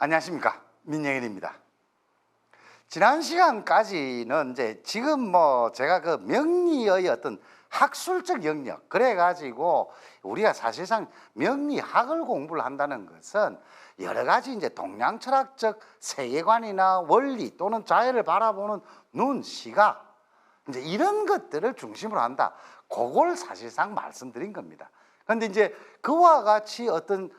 안녕하십니까, 민영일입니다. 지난 시간까지는 이제 지금 제가 그 명리의 어떤 학술적 영역, 그래가지고 우리가 사실상 명리학을 공부를 한다는 것은 여러 가지 이제 동양 철학적 세계관이나 원리 또는 자연을 바라보는 눈, 시각, 이제 이런 것들을 중심으로 한다. 그걸 사실상 말씀드린 겁니다. 그런데 이제 그와 같이 어떤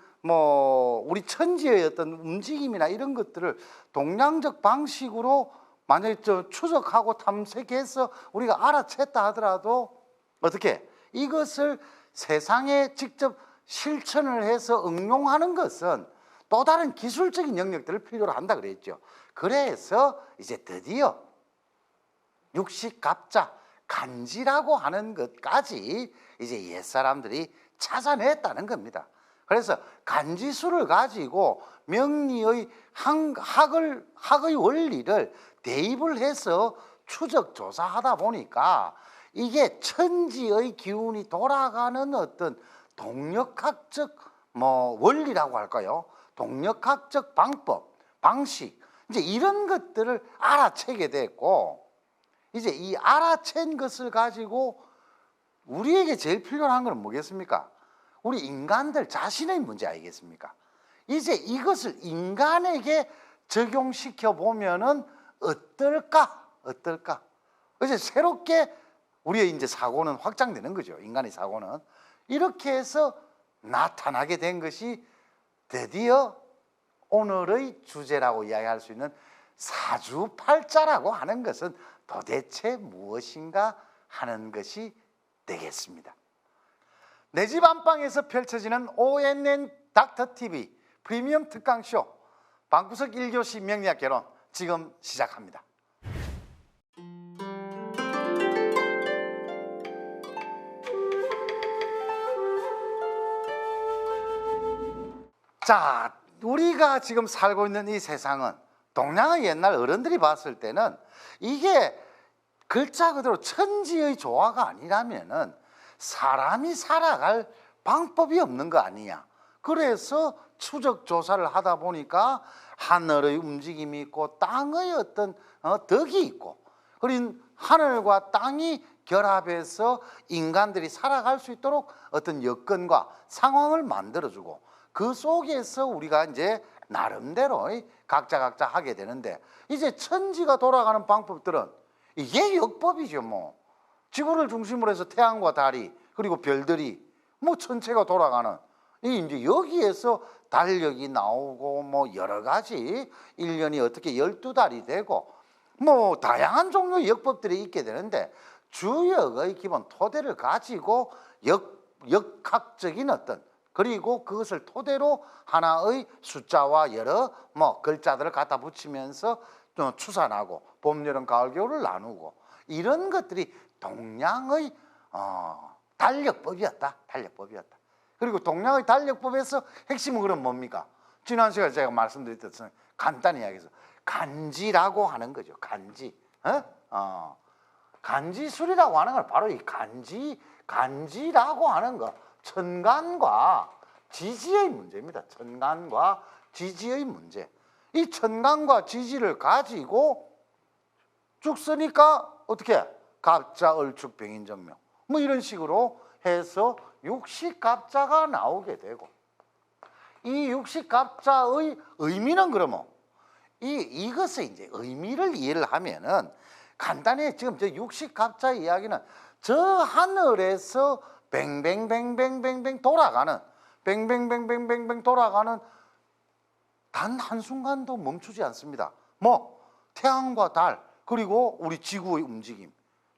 우리 천지의 어떤 움직임이나 이런 것들을 동양적 방식으로 만약에 추적하고 탐색해서 우리가 알아챘다 하더라도 어떻게 이것을 세상에 직접 실천을 해서 응용하는 것은 또 다른 기술적인 영역들을 필요로 한다 그랬죠. 그래서 이제 드디어 육식갑자 간지라고 하는 것까지 이제 옛사람들이 찾아냈다는 겁니다. 그래서 간지수를 가지고 명리의 학의 원리를 대입을 해서 추적 조사하다 보니까 이게 천지의 기운이 돌아가는 어떤 동력학적 원리라고 할까요? 동력학적 방법, 방식, 이제 이런 것들을 알아채게 됐고, 이제 이 알아챈 것을 가지고 우리에게 제일 필요한 건 뭐겠습니까? 우리 인간들 자신의 문제 아니겠습니까? 이제 이것을 인간에게 적용시켜 보면은 어떨까? 이제 새롭게 우리의 이제 사고는 확장되는 거죠. 인간의 사고는. 이렇게 해서 나타나게 된 것이 드디어 오늘의 주제라고 이야기할 수 있는 사주팔자라고 하는 것은 도대체 무엇인가 하는 것이 되겠습니다. 내 집 안방에서 펼쳐지는 ONN 닥터TV 프리미엄 특강쇼 방구석 1교시 명리학 개론 지금 시작합니다. 자, 우리가 지금 살고 있는 이 세상은 동양의 옛날 어른들이 봤을 때는 이게 글자 그대로 천지의 조화가 아니라면은 사람이 살아갈 방법이 없는 거 아니냐. 그래서 추적 조사를 하다 보니까 하늘의 움직임이 있고 땅의 어떤 덕이 있고, 그리고 하늘과 땅이 결합해서 인간들이 살아갈 수 있도록 어떤 여건과 상황을 만들어주고, 그 속에서 우리가 이제 나름대로 각자 하게 되는데, 이제 천지가 돌아가는 방법들은 이게 역법이죠. 지구를 중심으로 해서 태양과 달이 그리고 별들이 전체가 돌아가는, 이제 여기에서 달력이 나오고 여러 가지 1년이 어떻게 12달이 되고 다양한 종류의 역법들이 있게 되는데, 주역의 기본 토대를 가지고 역학적인 어떤, 그리고 그것을 토대로 하나의 숫자와 여러 글자들을 갖다 붙이면서 또 추산하고 봄, 여름, 가을, 겨울을 나누고, 이런 것들이 동양의 달력법이었다. 그리고 동양의 달력법에서 핵심은 그럼 뭡니까? 지난 시간에 제가 말씀드렸듯이 간단히 이야기해서 간지라고 하는 거죠. 간지술이라고 하는 건 바로 이 간지라고 하는 거, 천간과 지지의 문제입니다. 천간과 지지의 문제. 이 천간과 지지를 가지고 쭉 쓰니까 어떻게? 갑자, 을축, 병인전묘 이런 식으로 해서 육식갑자가 나오게 되고, 이 육식갑자의 의미는 그러면 이것의 이제 의미를 이해를 하면은 간단히 지금 저 육식갑자의 이야기는 저 하늘에서 뱅뱅뱅뱅뱅뱅 돌아가는, 뱅뱅뱅뱅뱅뱅 돌아가는 단 한순간도 멈추지 않습니다. 태양과 달 그리고 우리 지구의 움직임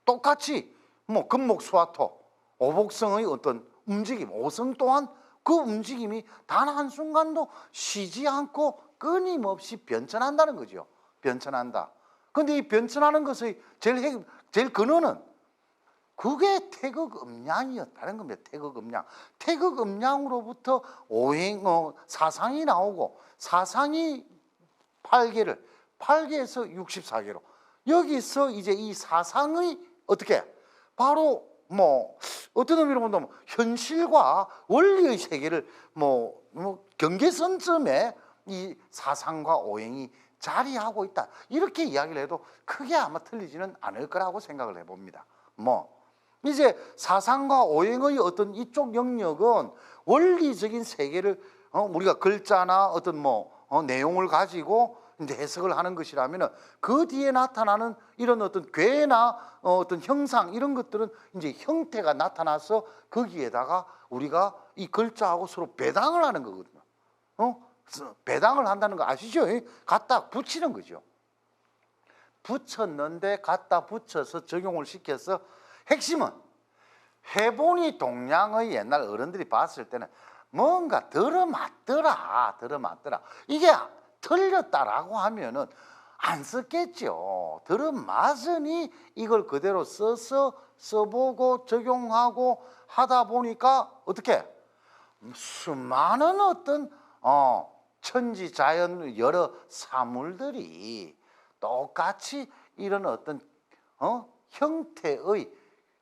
똑같이 금목수화토 오복성의 어떤 움직임, 오성 또한 그 움직임이 단 한순간도 쉬지 않고 끊임없이 변천한다는 거죠. 변천한다. 그런데 이 변천하는 것의 제일 근원은 그게 태극음양이었다는 겁니다. 태극음양. 태극음양으로부터 사상이 나오고, 사상이 8개를, 8개에서 64개로. 여기서 이제 이 사상의 어떻게? 바로 어떤 의미로 본다면 현실과 원리의 세계를 경계선점에 이 사상과 오행이 자리하고 있다. 이렇게 이야기를 해도 크게 아마 틀리지는 않을 거라고 생각을 해봅니다. 이제 사상과 오행의 어떤 이쪽 영역은 원리적인 세계를 우리가 글자나 어떤 내용을 가지고 이제 해석을 하는 것이라면 그 뒤에 나타나는 이런 어떤 괴나 어떤 형상 이런 것들은 이제 형태가 나타나서 거기에다가 우리가 이 글자하고 서로 배당을 하는 거거든요. 배당을 한다는 거 아시죠? 갖다 붙이는 거죠. 붙였는데 갖다 붙여서 적용을 시켜서 핵심은 해본이 동양의 옛날 어른들이 봤을 때는 뭔가 들어맞더라. 이게 틀렸다라고 하면은 안 썼겠죠. 들어맞으니 이걸 그대로 써보고 적용하고 하다 보니까 어떻게 수많은 어떤 천지 자연 여러 사물들이 똑같이 이런 어떤 형태의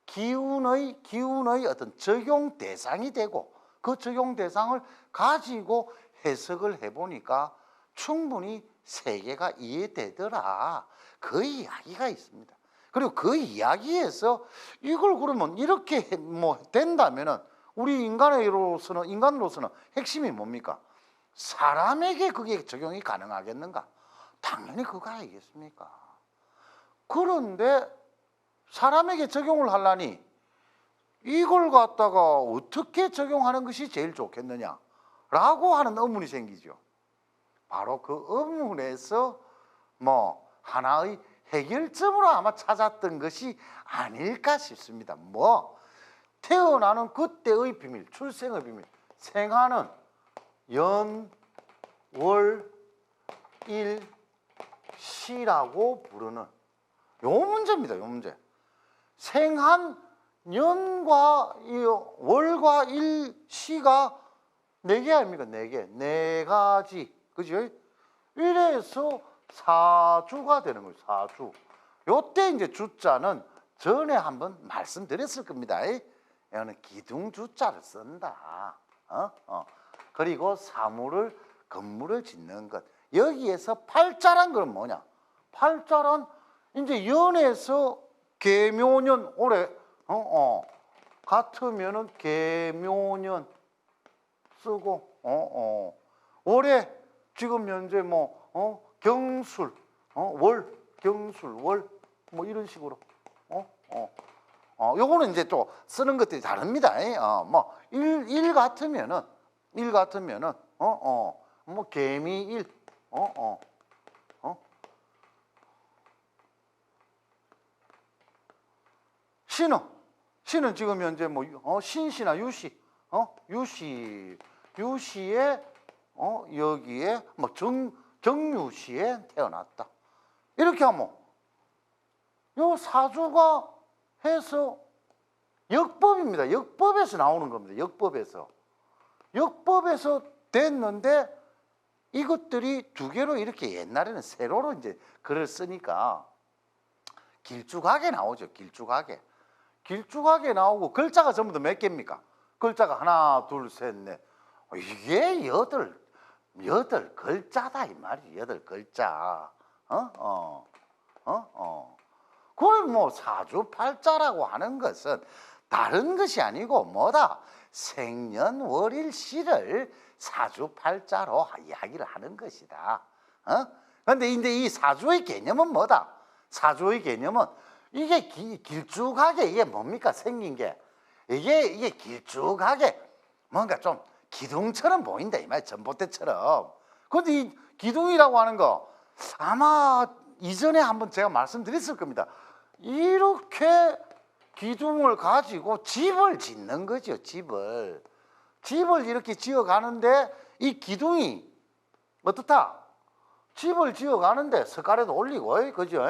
기운의 어떤 적용 대상이 되고 그 적용 대상을 가지고 해석을 해보니까 충분히 세계가 이해되더라. 그 이야기가 있습니다. 그리고 그 이야기에서 이걸 그러면 이렇게 된다면은 우리 인간으로서는 핵심이 뭡니까? 사람에게 그게 적용이 가능하겠는가? 당연히 그거 아니겠습니까? 그런데 사람에게 적용을 하려니 이걸 갖다가 어떻게 적용하는 것이 제일 좋겠느냐라고 하는 의문이 생기죠. 바로 그 의문에서 하나의 해결점으로 아마 찾았던 것이 아닐까 싶습니다. 태어나는 그때의 비밀, 출생의 비밀, 생하는 연, 월, 일, 시라고 부르는 요 문제입니다. 요 문제. 생한 년과 월과 일, 시가 4개 아닙니까? 4개. 4가지. 그죠? 이래서 사주가 되는 거예요. 사주. 요때 이제 주자는 전에 한번 말씀드렸을 겁니다. 이거는 기둥주자를 쓴다. 그리고 사물을 건물을 짓는 것. 여기에서 팔자란 건 뭐냐? 팔자란 이제 연에서 계묘년 올해 같으면은 계묘년 쓰고 올해 지금 현재 경술 월 경술 월 이런 식으로 요거는 이제 또 쓰는 것들이 다릅니다. 일 같으면은 개미일 시는 지금 현재 신시나 유시 유시에 여기에 정유시에 태어났다. 이렇게 하면 요 사주가 해서 역법입니다. 역법에서 나오는 겁니다. 역법에서 됐는데 이것들이 두 개로 이렇게 옛날에는 세로로 이제 글을 쓰니까 길쭉하게 나오죠. 길쭉하게 나오고 글자가 전부 다 몇 개입니까? 글자가 하나, 둘, 셋, 넷. 이게 여덟 글자다 이 말이에요. 8글자. 그걸 사주팔자라고 하는 것은 다른 것이 아니고 뭐다? 생년월일시를 사주팔자로 이야기를 하는 것이다. 그런데 이제 이 사주의 개념은 뭐다? 사주의 개념은 이게 길쭉하게 이게 뭡니까? 생긴 게 이게 길쭉하게 뭔가 좀 기둥처럼 보인다 이 말, 전봇대처럼. 그런데 이 기둥이라고 하는 거 아마 이전에 한번 제가 말씀드렸을 겁니다. 이렇게 기둥을 가지고 집을 짓는 거죠. 집을 이렇게 지어 가는데 이 기둥이 어떻다? 집을 지어 가는데 석가래도 올리고 그죠?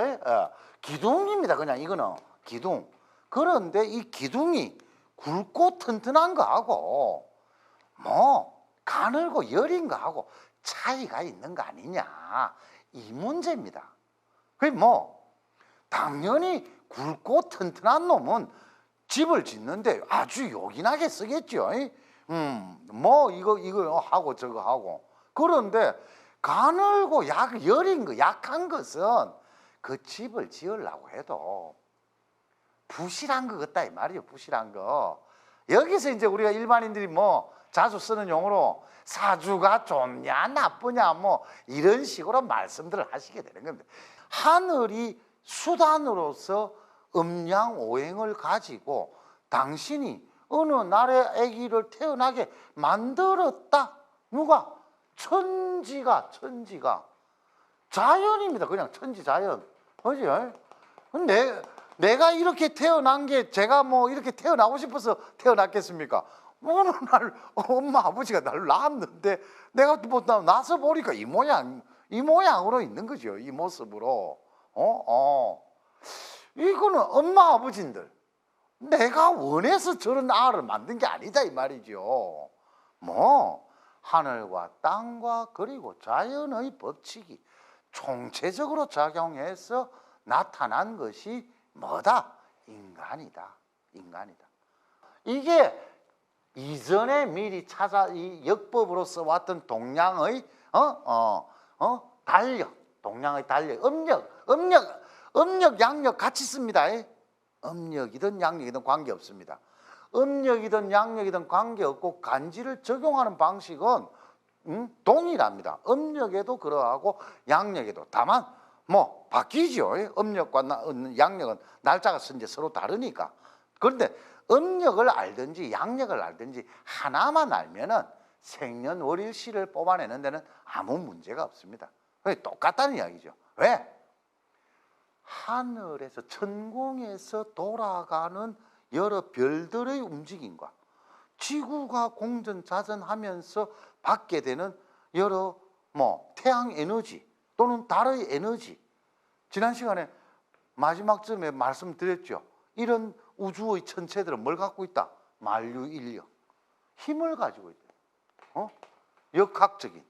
기둥입니다. 그냥 이거는 기둥. 그런데 이 기둥이 굵고 튼튼한 거하고 가늘고 여린 거하고 차이가 있는 거 아니냐, 이 문제입니다. 그게 당연히 굵고 튼튼한 놈은 집을 짓는데 아주 요긴하게 쓰겠죠. 이거 하고 저거 하고. 그런데 가늘고 여린 거, 약한 것은 그 집을 지으려고 해도 부실한 거 같다 이 말이에요. 부실한 거. 여기서 이제 우리가 일반인들이 뭐 자주 쓰는 용어로 사주가 좋냐 나쁘냐 뭐 이런 식으로 말씀들을 하시게 되는 겁니다. 하늘이 수단으로서 음양오행을 가지고 당신이 어느 날에 아기를 태어나게 만들었다. 누가? 천지가 자연입니다. 그냥 천지자연. 그죠? 내가 이렇게 태어난 게 제가 뭐 이렇게 태어나고 싶어서 태어났겠습니까? 어느 날 엄마 아버지가 나를 낳았는데 내가 뭐 나서 보니까 이 모양으로 있는 거죠. 이 모습으로. 이거는 엄마 아버지들 내가 원해서 저런 아를 만든 게 아니다 이 말이죠. 뭐 하늘과 땅과 그리고 자연의 법칙이 총체적으로 작용해서 나타난 것이 뭐다? 인간이다. 이게 이전에 미리 이 역법으로 써왔던 동양의 달력, 동양의 달력, 음력, 양력 같이 씁니다. 음력이든 양력이든 관계없습니다. 음력이든 양력이든 관계없고 간지를 적용하는 방식은 동일합니다. 음력에도 그러하고 양력에도. 다만 뭐 바뀌죠. 음력과 양력은 날짜가 이제 서로 다르니까. 그런데 음력을 알든지 양력을 알든지 하나만 알면은 생년월일시를 뽑아내는 데는 아무 문제가 없습니다. 똑같다는 이야기죠. 왜? 하늘에서 천공에서 돌아가는 여러 별들의 움직임과 지구가 공전자전하면서 받게 되는 여러 뭐 태양 에너지 또는 달의 에너지, 지난 시간에 마지막쯤에 말씀드렸죠. 이런 우주의 천체들은 뭘 갖고 있다? 만유인력, 힘을 가지고 있다. 역학적인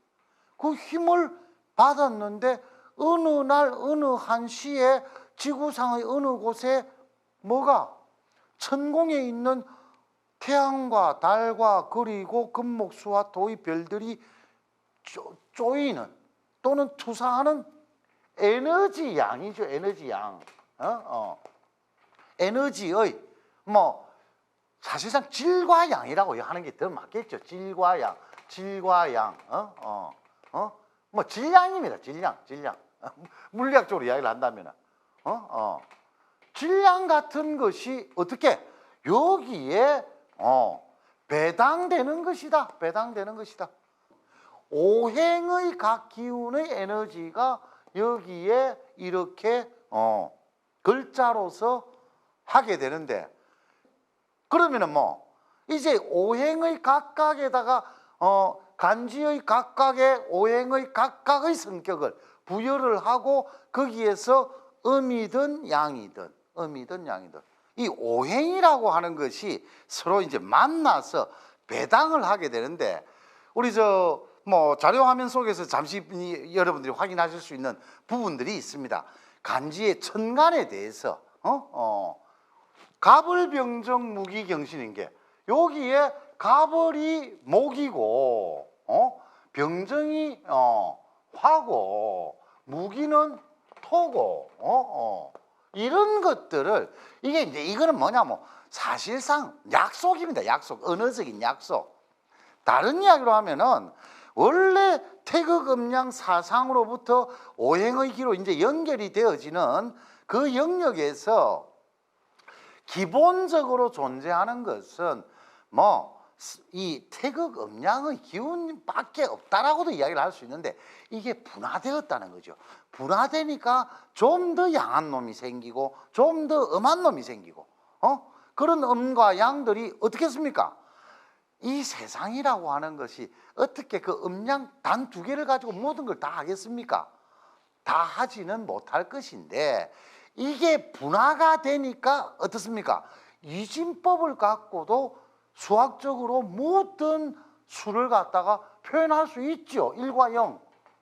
그 힘을 받았는데 어느 날 어느 한 시에 지구상의 어느 곳에 뭐가 천공에 있는 태양과 달과 그리고 금목수와 토의 별들이 쪼이는 또는 투사하는 에너지 양이죠. 에너지 양. 에너지의 뭐 사실상 질과 양이라고 하는 게 더 맞겠죠. 질과 양. 뭐 질량입니다. 질량. 물리학적으로 이야기를 한다면 질량 같은 것이 어떻게 여기에 배당되는 것이다. 오행의 각 기운의 에너지가 여기에 이렇게 글자로서 하게 되는데, 그러면은 뭐 이제 오행의 각각에다가 간지의 각각의 오행의 각각의 성격을 부여를 하고 거기에서 음이든 양이든 이 오행이라고 하는 것이 서로 이제 만나서 배당을 하게 되는데, 우리 뭐 자료 화면 속에서 잠시 여러분들이 확인하실 수 있는 부분들이 있습니다. 간지의 천간에 대해서 갑을병정 무기경신인 게 여기에 갑을이 목이고 병정이 화고 무기는 토고 이런 것들을 이거는 뭐냐면 사실상 약속입니다. 약속, 언어적인 약속. 다른 이야기로 하면은 원래 태극음양 사상으로부터 오행의 기로 이제 연결이 되어지는 그 영역에서 기본적으로 존재하는 것은 뭐 이 태극음양의 기운밖에 없다라고도 이야기를 할 수 있는데, 이게 분화되었다는 거죠. 분화되니까 좀 더 양한 놈이 생기고 좀 더 음한 놈이 생기고 그런 음과 양들이 어떻게 했습니까? 이 세상이라고 하는 것이 어떻게 그 음양 단 두 개를 가지고 모든 걸 다 하겠습니까? 다 하지는 못할 것인데, 이게 분화가 되니까 어떻습니까? 이진법을 갖고도 수학적으로 모든 수를 갖다가 표현할 수 있죠. 1과 0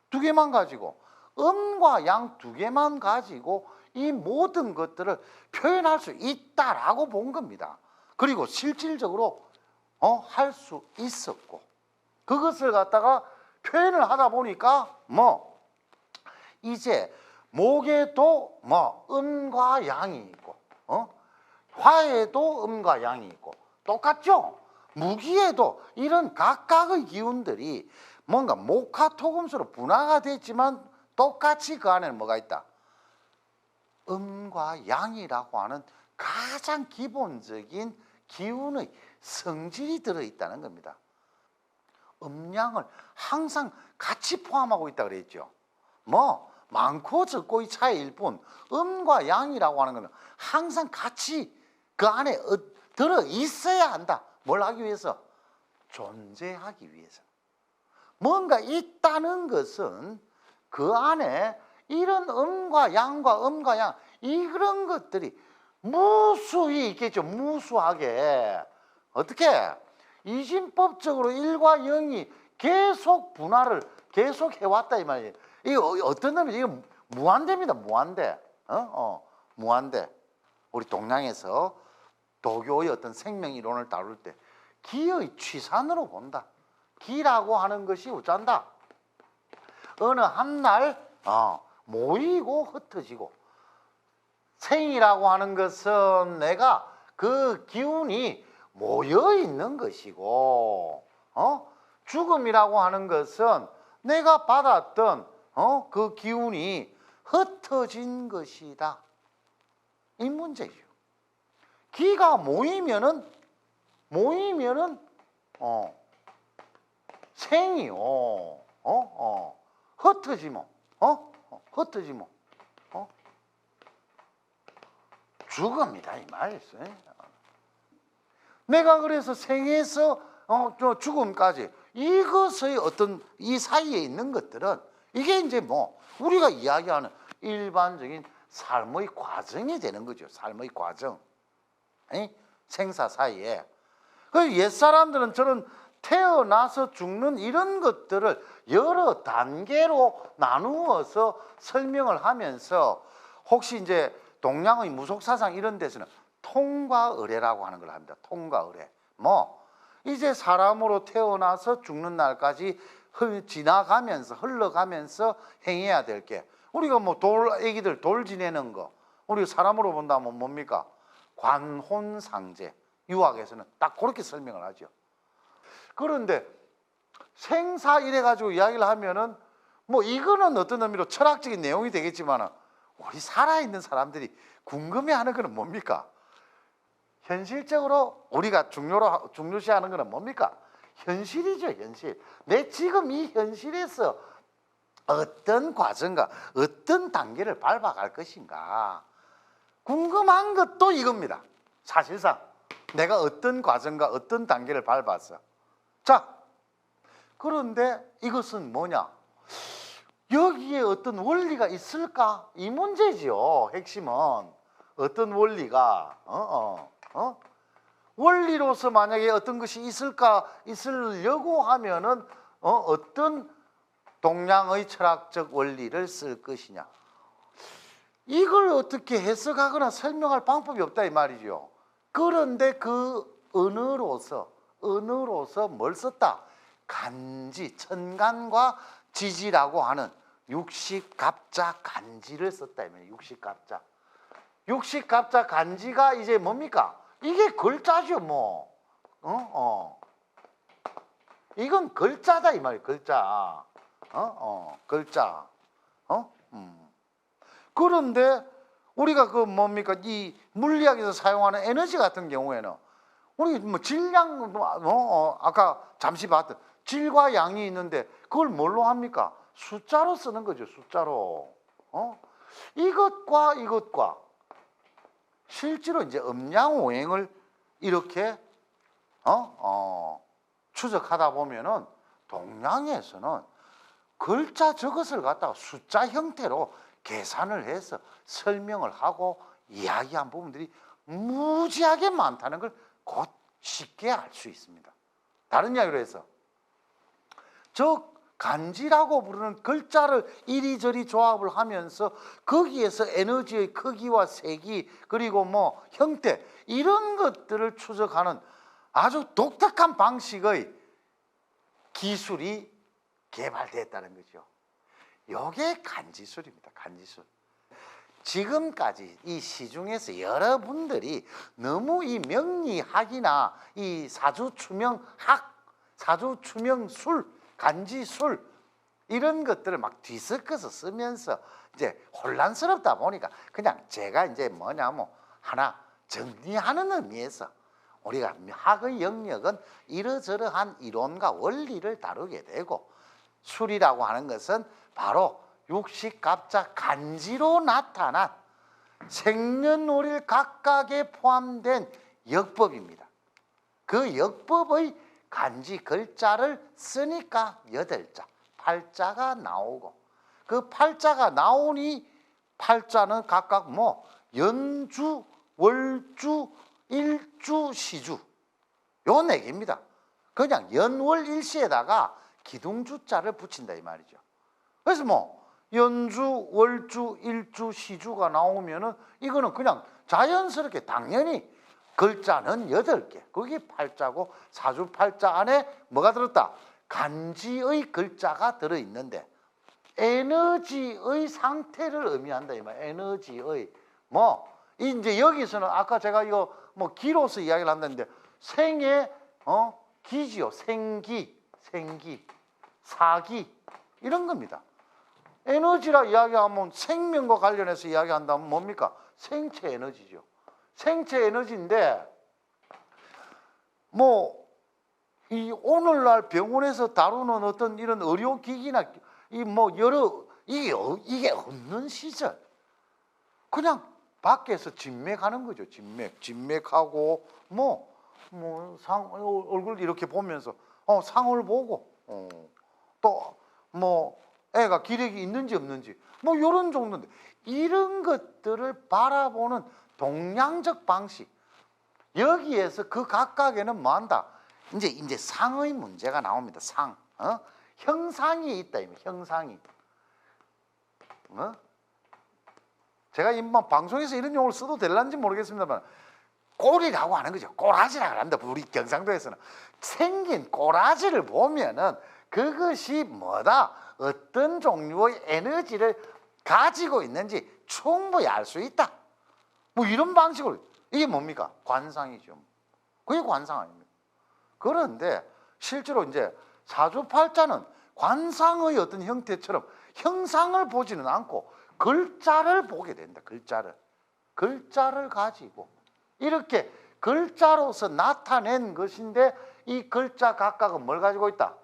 두 개만 가지고, 음과 양 두 개만 가지고 이 모든 것들을 표현할 수 있다라고 본 겁니다. 그리고 실질적으로 할 수 있었고, 그것을 갖다가 표현을 하다 보니까 뭐 이제 목에도 뭐 음과 양이 있고, 화에도 음과 양이 있고 똑같죠? 무기에도 이런 각각의 기운들이 뭔가 목화토금수로 분화가 됐지만 똑같이 그 안에는 뭐가 있다? 음과 양이라고 하는 가장 기본적인 기운의 성질이 들어있다는 겁니다. 음양을 항상 같이 포함하고 있다 그랬죠. 뭐 많고 적고의 차이일 뿐 음과 양이라고 하는 것은 항상 같이 그 안에 들어 있어야 한다. 뭘 하기 위해서? 존재하기 위해서. 뭔가 있다는 것은 그 안에 이런 음과 양 이런 것들이 무수히 있겠죠. 무수하게. 어떻게? 이진법적으로 1과 0이 계속 분화를 계속 해왔다 이 말이에요. 이거 어떤 놈이 이거 무한대입니다. 무한대. 무한대. 우리 동양에서 도교의 어떤 생명 이론을 다룰 때 기의 취산으로 본다. 기라고 하는 것이 어쩐다? 어느 한날 모이고 흩어지고, 생이라고 하는 것은 내가 그 기운이 모여 있는 것이고, 죽음이라고 하는 것은 내가 받았던 그 기운이 흩어진 것이다. 이 문제죠. 기가 모이면은 생이요. 흩어지면 죽음이다 이 말이었어요. 내가 그래서 생에서 죽음까지 이것의 어떤 이 사이에 있는 것들은 이게 이제 뭐 우리가 이야기하는 일반적인 삶의 과정이 되는 거죠. 삶의 과정. 생사 사이에. 그 옛사람들은 저는 태어나서 죽는 이런 것들을 여러 단계로 나누어서 설명을 하면서, 혹시 이제 동양의 무속사상 이런 데서는 통과 의례라고 하는 걸 합니다. 통과 의례. 뭐 이제 사람으로 태어나서 죽는 날까지 지나가면서 흘러가면서 행해야 될 게, 우리가 뭐 애기들 돌 지내는 거 우리가 사람으로 본다면 뭡니까? 관혼상제. 유학에서는 딱 그렇게 설명을 하죠. 그런데 생사 이래 가지고 이야기를 하면은 뭐 이거는 어떤 의미로 철학적인 내용이 되겠지만, 우리 살아있는 사람들이 궁금해하는 거는 뭡니까? 현실적으로 우리가 중요시하는 거는 뭡니까? 현실이죠. 현실. 내 지금 이 현실에서 어떤 과정과 어떤 단계를 밟아갈 것인가, 궁금한 것도 이겁니다. 사실상 내가 어떤 과정과 어떤 단계를 밟았어. 자, 그런데 이것은 뭐냐? 여기에 어떤 원리가 있을까? 이 문제지요. 핵심은 어떤 원리가 원리로서 만약에 어떤 것이 있으려고 하면은 어떤 동양의 철학적 원리를 쓸 것이냐, 이걸 어떻게 해석하거나 설명할 방법이 없다 이 말이죠. 그런데 그 언어로서 뭘 썼다? 간지, 천간과 지지라고 하는 육식갑자 간지를 썼다 이 말이에요. 육식갑자 간지가 이제 뭡니까? 이게 글자죠 뭐. 이건 글자다 이 말이에요. 글자. 글자. 그런데 우리가 그 뭡니까? 이 물리학에서 사용하는 에너지 같은 경우에는 우리 뭐 질량, 아까 잠시 봤던 질과 양이 있는데 그걸 뭘로 합니까? 숫자로 쓰는 거죠. 숫자로. 이것과 실제로 이제 음양오행을 이렇게 추적하다 보면은 동양에서는 글자 저것을 갖다가 숫자 형태로 계산을 해서 설명을 하고 이야기한 부분들이 무지하게 많다는 걸 곧 쉽게 알 수 있습니다. 다른 이야기로 해서 저 간지라고 부르는 글자를 이리저리 조합을 하면서 거기에서 에너지의 크기와 색이 그리고 뭐 형태 이런 것들을 추적하는 아주 독특한 방식의 기술이 개발됐다는 거죠. 요게 간지술입니다. 간지술. 지금까지 이 시중에서 여러분들이 너무 이 명리학이나 이 사주추명학, 사주추명술, 간지술 이런 것들을 막 뒤섞어서 쓰면서 이제 혼란스럽다 보니까 그냥 제가 이제 뭐냐면 하나 정리하는 의미에서 우리가 학의 영역은 이러저러한 이론과 원리를 다루게 되고, 술이라고 하는 것은 바로 육식갑자 간지로 나타난 생년월일 각각에 포함된 역법입니다. 그 역법의 간지 글자를 쓰니까 8자, 8자가 나오고, 그 8자가 나오니 8자는 각각 뭐 연주, 월주, 일주, 시주 요 4개입니다. 그냥 연월일시에다가 기둥주자를 붙인다 이 말이죠. 그래서 뭐 연주, 월주, 일주, 시주가 나오면은 이거는 그냥 자연스럽게 당연히 글자는 8개, 그게 8자고 사주 8자 안에 뭐가 들었다? 간지의 글자가 들어있는데 에너지의 상태를 의미한다 이 말. 에너지의 뭐 이제 여기서는 아까 제가 이거 뭐 기로서 이야기를 한다는데 생의 기지요. 생기, 사기 이런 겁니다. 에너지라 이야기하면 생명과 관련해서 이야기한다면 뭡니까? 생체 에너지죠. 생체 에너지인데 뭐 이 오늘날 병원에서 다루는 어떤 이런 의료기기나 이 뭐 여러 이게 없는 시절 그냥 밖에서 진맥하는 거죠. 진맥하고 얼굴 이렇게 보면서 상을 보고 또 뭐 애가 기력이 있는지 없는지 뭐 이런 정도인데, 이런 것들을 바라보는 동양적 방식, 여기에서 그 각각에는 뭐한다? 이제 상의 문제가 나옵니다. 상, 형상이 있다. 형상이. 제가 뭐 방송에서 이런 용어를 써도 될란지 모르겠습니다만 꼴이라고 하는 거죠. 꼬라지라고 합니다. 우리 경상도에서는 생긴 꼬라지를 보면은 그것이 뭐다? 어떤 종류의 에너지를 가지고 있는지 충분히 알 수 있다. 뭐 이런 방식으로. 이게 뭡니까? 관상이죠. 그게 관상 아닙니까? 그런데 실제로 이제 사주팔자는 관상의 어떤 형태처럼 형상을 보지는 않고 글자를 보게 된다. 글자를 가지고 이렇게 글자로서 나타낸 것인데, 이 글자 각각은 뭘 가지고 있다?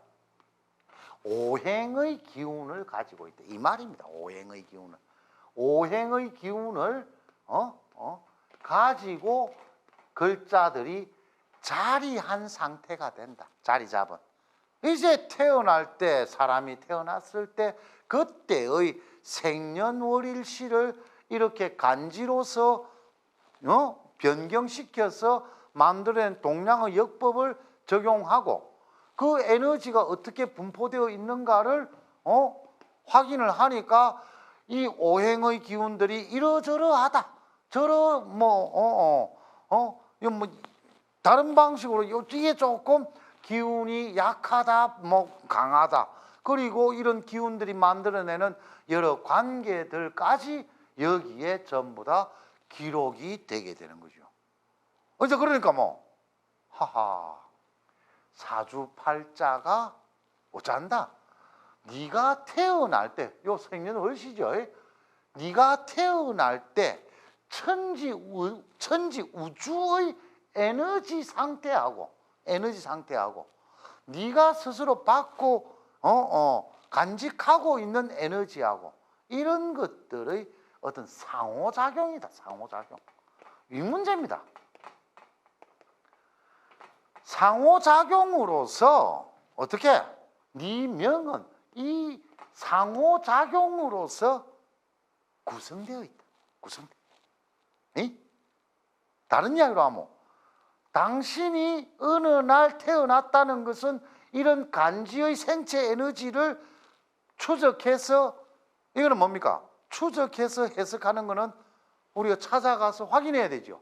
오행의 기운을 가지고 있다 이 말입니다. 오행의 기운을 가지고 글자들이 자리한 상태가 된다. 자리 잡은. 이제 태어날 때, 사람이 태어났을 때 그때의 생년월일시를 이렇게 간지로서 변경시켜서 만들어낸 동양의 역법을 적용하고 그 에너지가 어떻게 분포되어 있는가를 확인을 하니까 이 오행의 기운들이 이러저러하다. 다른 방식으로 이게 조금 기운이 약하다, 강하다. 그리고 이런 기운들이 만들어내는 여러 관계들까지 여기에 전부 다 기록이 되게 되는 거죠. 이제 그러니까 사주팔자가 어쩐다? 네가 태어날 때, 요 생년월시죠. 네가 태어날 때 천지 우주의 에너지 상태하고 네가 스스로 받고 간직하고 있는 에너지하고 이런 것들의 어떤 상호작용이다. 상호작용. 이 문제입니다. 상호작용으로서 어떻게? 네 명은 이 상호작용으로서 구성되어 있다. 다른 이야기로 하면 당신이 어느 날 태어났다는 것은 이런 간지의 생체 에너지를 추적해서, 이거는 뭡니까? 추적해서 해석하는 것은 우리가 찾아가서 확인해야 되죠.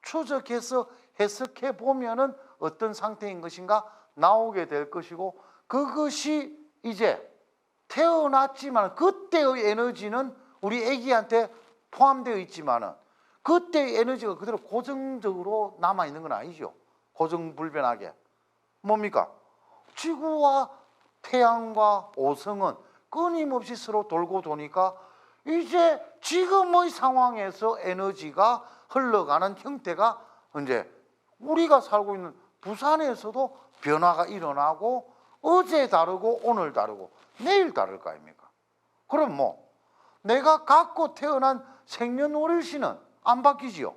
추적해서 해석해 보면은 어떤 상태인 것인가 나오게 될 것이고, 그것이 이제 태어났지만 그때의 에너지는 우리 아기한테 포함되어 있지만은 그때의 에너지가 그대로 고정적으로 남아 있는 건 아니죠. 고정불변하게. 뭡니까? 지구와 태양과 오성은 끊임없이 서로 돌고 도니까 이제 지금의 상황에서 에너지가 흘러가는 형태가 이제 우리가 살고 있는 부산에서도 변화가 일어나고 어제 다르고 오늘 다르고 내일 다를 거 아닙니까? 그럼 뭐 내가 갖고 태어난 생년월일시는 안 바뀌지요.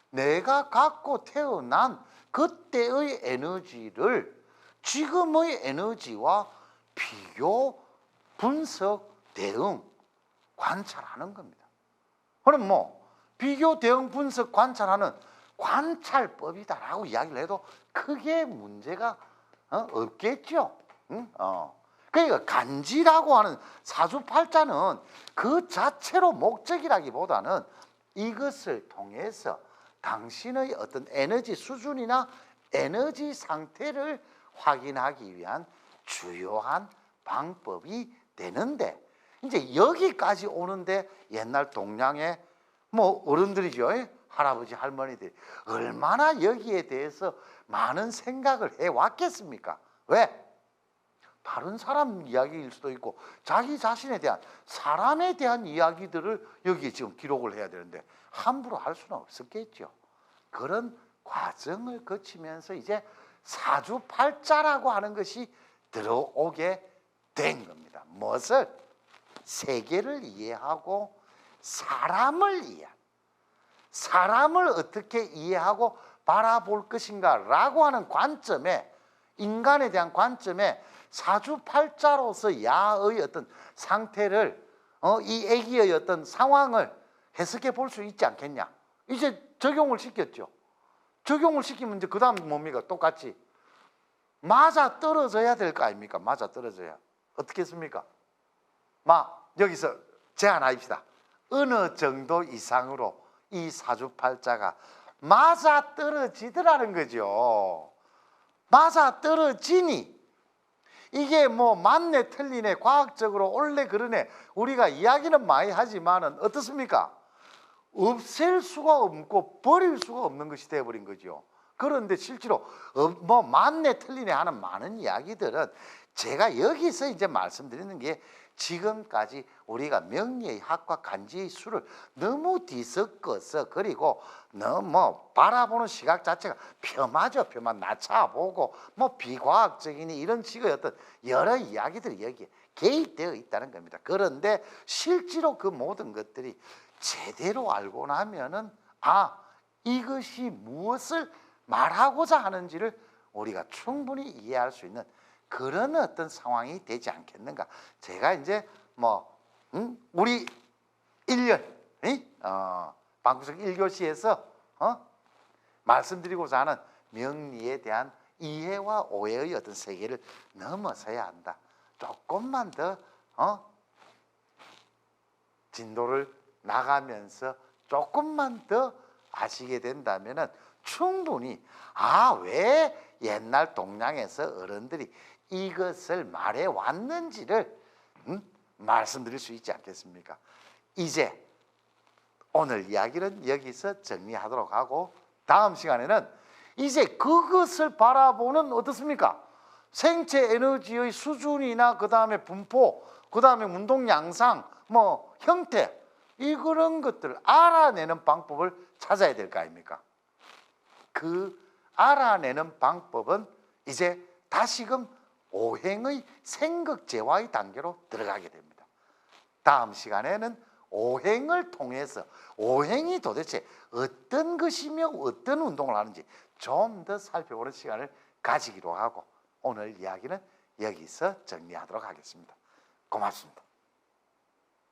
내가 갖고 태어난 그때의 에너지를 지금의 에너지와 비교, 분석, 대응, 관찰하는 겁니다. 그럼 뭐 비교, 대응, 분석, 관찰하는 관찰법이다라고 이야기를 해도 크게 문제가 없겠죠. 응? 그러니까 간지라고 하는 사주팔자는 그 자체로 목적이라기보다는 이것을 통해서 당신의 어떤 에너지 수준이나 에너지 상태를 확인하기 위한 주요한 방법이 되는데, 이제 여기까지 오는데 옛날 동양의 뭐 어른들이죠, 할아버지 할머니들이 얼마나 여기에 대해서 많은 생각을 해왔겠습니까? 왜? 다른 사람 이야기일 수도 있고 자기 자신에 대한, 사람에 대한 이야기들을 여기에 지금 기록을 해야 되는데 함부로 할 수는 없었겠죠. 그런 과정을 거치면서 이제 사주팔자라고 하는 것이 들어오게 된 겁니다. 무엇을? 세계를 이해하고 사람을 이해하는, 사람을 어떻게 이해하고 바라볼 것인가라고 하는 관점에, 인간에 대한 관점에 사주팔자로서 야의 어떤 상태를, 이 애기의 어떤 상황을 해석해 볼 수 있지 않겠냐. 이제 적용을 시켰죠. 적용을 시키면 이제 그 다음 뭡니까? 똑같이 맞아 떨어져야 될 거 아닙니까? 맞아 떨어져야. 어떻게 했습니까? 여기서 제안합시다. 어느 정도 이상으로 이 사주팔자가 맞아 떨어지더라는 거죠. 맞아 떨어지니 이게 뭐 맞네 틀리네 과학적으로 옳네 그러네 우리가 이야기는 많이 하지만은 어떻습니까? 없앨 수가 없고 버릴 수가 없는 것이 되어버린 거죠. 그런데 실제로 뭐 맞네 틀리네 하는 많은 이야기들은 제가 여기서 이제 말씀드리는 게, 지금까지 우리가 명리의 학과 간지의 수를 너무 뒤섞어서, 그리고 너무 바라보는 시각 자체가 폄하죠. 폄하, 낮춰보고 뭐 비과학적이니 이런 식의 어떤 여러 이야기들이 여기에 개입되어 있다는 겁니다. 그런데 실제로 그 모든 것들이 제대로 알고 나면은 이것이 무엇을 말하고자 하는지를 우리가 충분히 이해할 수 있는 그런 어떤 상황이 되지 않겠는가. 제가 이제 우리 1년 방구석 1교시에서 말씀드리고자 하는 명리에 대한 이해와 오해의 어떤 세계를 넘어서야 한다. 조금만 더 진도를 나가면서 조금만 더 아시게 된다면은 충분히 왜 옛날 동양에서 어른들이 이것을 말해 왔는지를 말씀드릴 수 있지 않겠습니까? 이제 오늘 이야기는 여기서 정리하도록 하고, 다음 시간에는 이제 그것을 바라보는 어떻습니까? 생체 에너지의 수준이나 그 다음에 분포, 그 다음에 운동 양상, 형태, 그런 것들을 알아내는 방법을 찾아야 될 거 아닙니까? 그 알아내는 방법은 이제 다시금 오행의 생극재화의 단계로 들어가게 됩니다. 다음 시간에는 오행을 통해서 오행이 도대체 어떤 것이며 어떤 운동을 하는지 좀 더 살펴보는 시간을 가지기로 하고, 오늘 이야기는 여기서 정리하도록 하겠습니다. 고맙습니다.